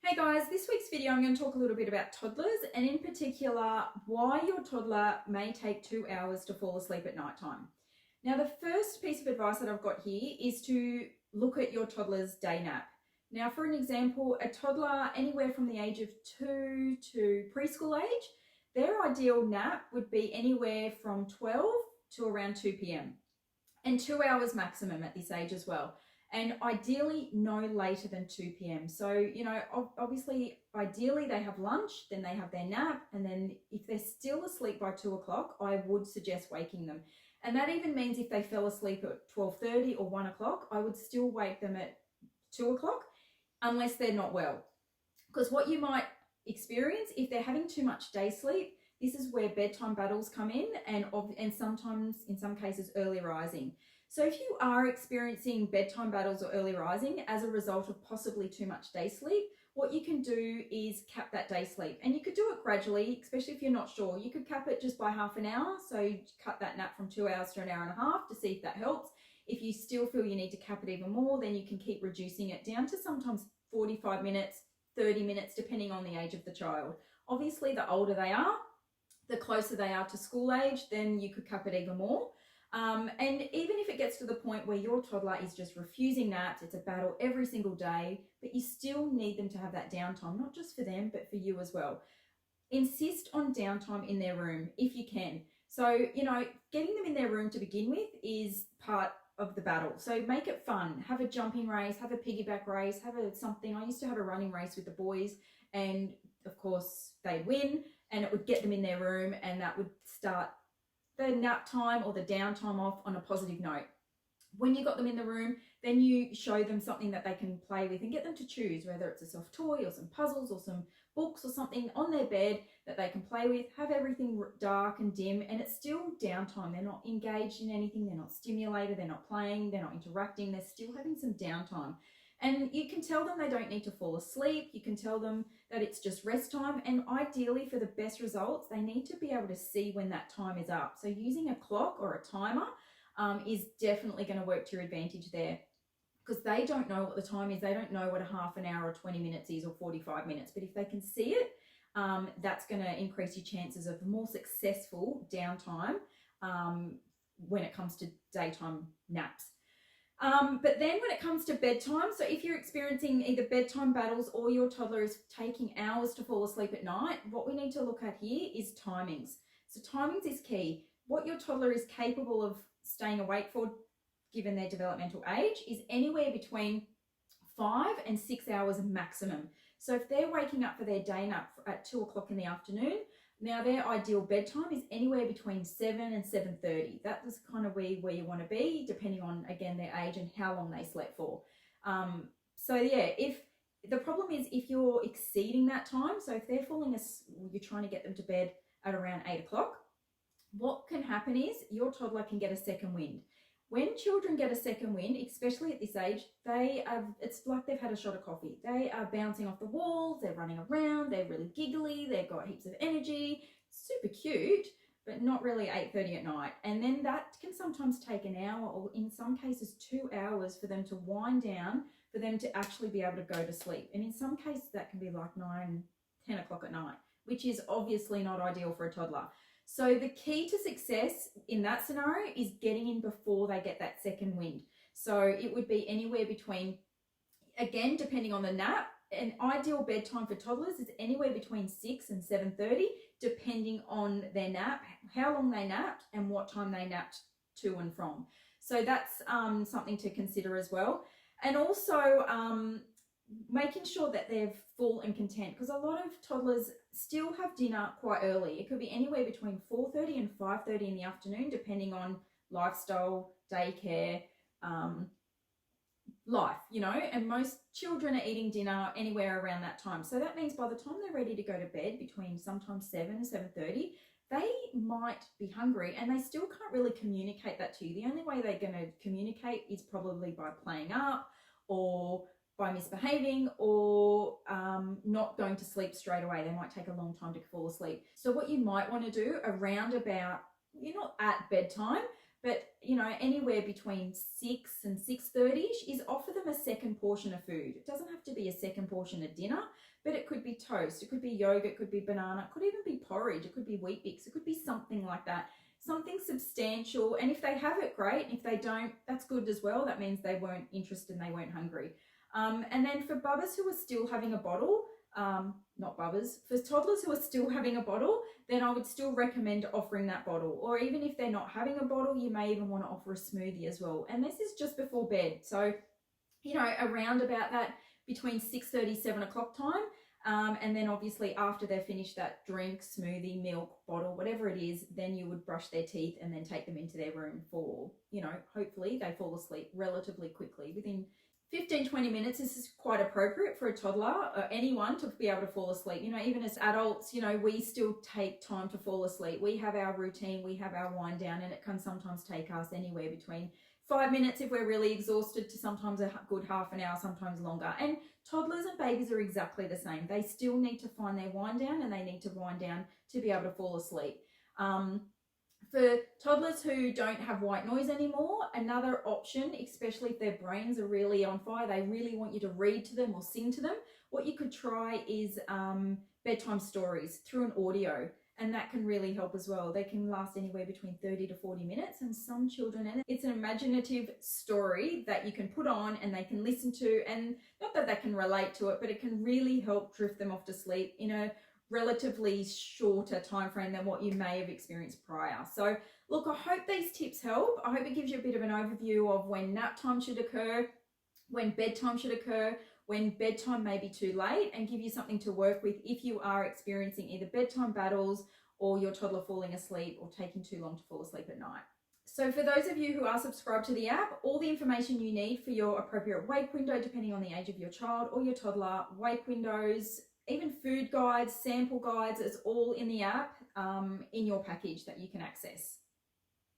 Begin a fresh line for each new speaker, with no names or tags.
Hey guys, this week's video I'm going to talk a little bit about toddlers and in particular why your toddler may take 2 hours to fall asleep at night time. Now the first piece of advice that I've got here is to look at your toddler's day nap. Now for an example, a toddler anywhere from the age of 2 to preschool age, their ideal nap would be anywhere from 12 to around 2 p.m. and 2 hours maximum at this age as well. And ideally no later than 2 p.m. So, obviously, ideally they have lunch, then they have their nap, and then if they're still asleep by 2 o'clock, I would suggest waking them. And that even means if they fell asleep at 12:30 or 1 o'clock, I would still wake them at 2 o'clock unless they're not well. Because what you might experience if they're having too much day sleep, this is where bedtime battles come in and sometimes, in some cases, early rising. So if you are experiencing bedtime battles or early rising as a result of possibly too much day sleep, what you can do is cap that day sleep. And you could do it gradually, especially if you're not sure. You could cap it just by half an hour. So cut that nap from 2 hours to an hour and a half to see if that helps. If you still feel you need to cap it even more, then you can keep reducing it down to sometimes 45 minutes, 30 minutes, depending on the age of the child. Obviously, the older they are, the closer they are to school age, then you could cap it even more. And even if it gets to the point where your toddler is just refusing naps, it's a battle every single day, but you still need them to have that downtime, not just for them, but for you as well. Insist on downtime in their room if you can. So, getting them in their room to begin with is part of the battle. So make it fun. Have a jumping race, have a piggyback race, something. I used to have a running race with the boys, and of course they'd win, and it would get them in their room, and that would start the nap time or the downtime off on a positive note. When you got them in the room, then you show them something that they can play with and get them to choose, whether it's a soft toy or some puzzles or some books or something on their bed that they can play with. Have everything dark and dim, and it's still downtime. They're not engaged in anything, they're not stimulated, they're not playing, they're not interacting, they're still having some downtime. And you can tell them they don't need to fall asleep. You can tell them that it's just rest time. And ideally, for the best results, they need to be able to see when that time is up. So using a clock or a timer is definitely going to work to your advantage there, because they don't know what the time is. They don't know what a half an hour or 20 minutes is or 45 minutes. But if they can see it, that's going to increase your chances of more successful downtime when it comes to daytime naps. But then when it comes to bedtime, so if you're experiencing either bedtime battles or your toddler is taking hours to fall asleep at night, what we need to look at here is timings. So timings is key. What your toddler is capable of staying awake for, given their developmental age, is anywhere between 5 and 6 hours maximum. So if they're waking up for their day nap at 2 o'clock in the afternoon, now their ideal bedtime is anywhere between 7 and 7:30. That is kind of where you want to be, depending on, again, their age and how long they slept for. If the problem is if you're exceeding that time, so if they're you're trying to get them to bed at around 8 o'clock, what can happen is your toddler can get a second wind. When children get a second wind, especially at this age, it's like they've had a shot of coffee. They are bouncing off the walls, they're running around, they're really giggly, they've got heaps of energy, super cute, but not really 8:30 at night. And then that can sometimes take an hour or in some cases 2 hours for them to wind down, for them to actually be able to go to sleep. And in some cases that can be like 9, 10 o'clock at night, which is obviously not ideal for a toddler. So the key to success in that scenario is getting in before they get that second wind. So it would be anywhere between, again, depending on the nap, an ideal bedtime for toddlers is anywhere between 6 and 7:30, depending on their nap, how long they napped and what time they napped to and from. So that's something to consider as well. And also making sure that they're full and content, because a lot of toddlers still have dinner quite early. It could be anywhere between 4:30 and 5:30 in the afternoon, depending on lifestyle, daycare, life, and most children are eating dinner anywhere around that time. So that means by the time they're ready to go to bed, between sometimes 7 and 7:30, they might be hungry and they still can't really communicate that to you. The only way they're going to communicate is probably by playing up or by misbehaving or not going to sleep straight away. They might take a long time to fall asleep. So what you might want to do around about, you're not at bedtime, but you know, anywhere between 6 and 6:30 is offer them a second portion of food. It doesn't have to be a second portion of dinner, but it could be toast, it could be yogurt, it could be banana, it could even be porridge, it could be wheat bix, it could be something like that, something substantial. And if they have it, great. If they don't, that's good as well. That means they weren't interested and they weren't hungry. And then for bubbas who are still having a bottle, not bubbas, for toddlers who are still having a bottle, then I would still recommend offering that bottle. Or even if they're not having a bottle, you may even want to offer a smoothie as well. And this is just before bed. So, you know, around about that between 6:30, 7 o'clock time. And then obviously after they've finished that drink, smoothie, milk, bottle, whatever it is, then you would brush their teeth and then take them into their room for, you know, hopefully they fall asleep relatively quickly. Within 15-20 minutes, this is quite appropriate for a toddler or anyone to be able to fall asleep. You know, even as adults, you know, we still take time to fall asleep. We have our routine, we have our wind down, and it can sometimes take us anywhere between 5 minutes if we're really exhausted to sometimes a good half an hour, sometimes longer. And toddlers and babies are exactly the same. They still need to find their wind down, and they need to wind down to be able to fall asleep. For toddlers who don't have white noise anymore, another option, especially if their brains are really on fire, they really want you to read to them or sing to them, what you could try is bedtime stories through an audio, and that can really help as well. They can last anywhere between 30 to 40 minutes, and some children, and it's an imaginative story that you can put on and they can listen to, and not that they can relate to it, but it can really help drift them off to sleep in a relatively shorter time frame than what you may have experienced prior. So look, I hope these tips help. I hope it gives you a bit of an overview of when nap time should occur, when bedtime should occur, when bedtime may be too late, and give you something to work with if you are experiencing either bedtime battles or your toddler falling asleep or taking too long to fall asleep at night. So for those of you who are subscribed to the app, all the information you need for your appropriate wake window, depending on the age of your child or your toddler, wake windows, even food guides, sample guides, it's all in the app in your package that you can access.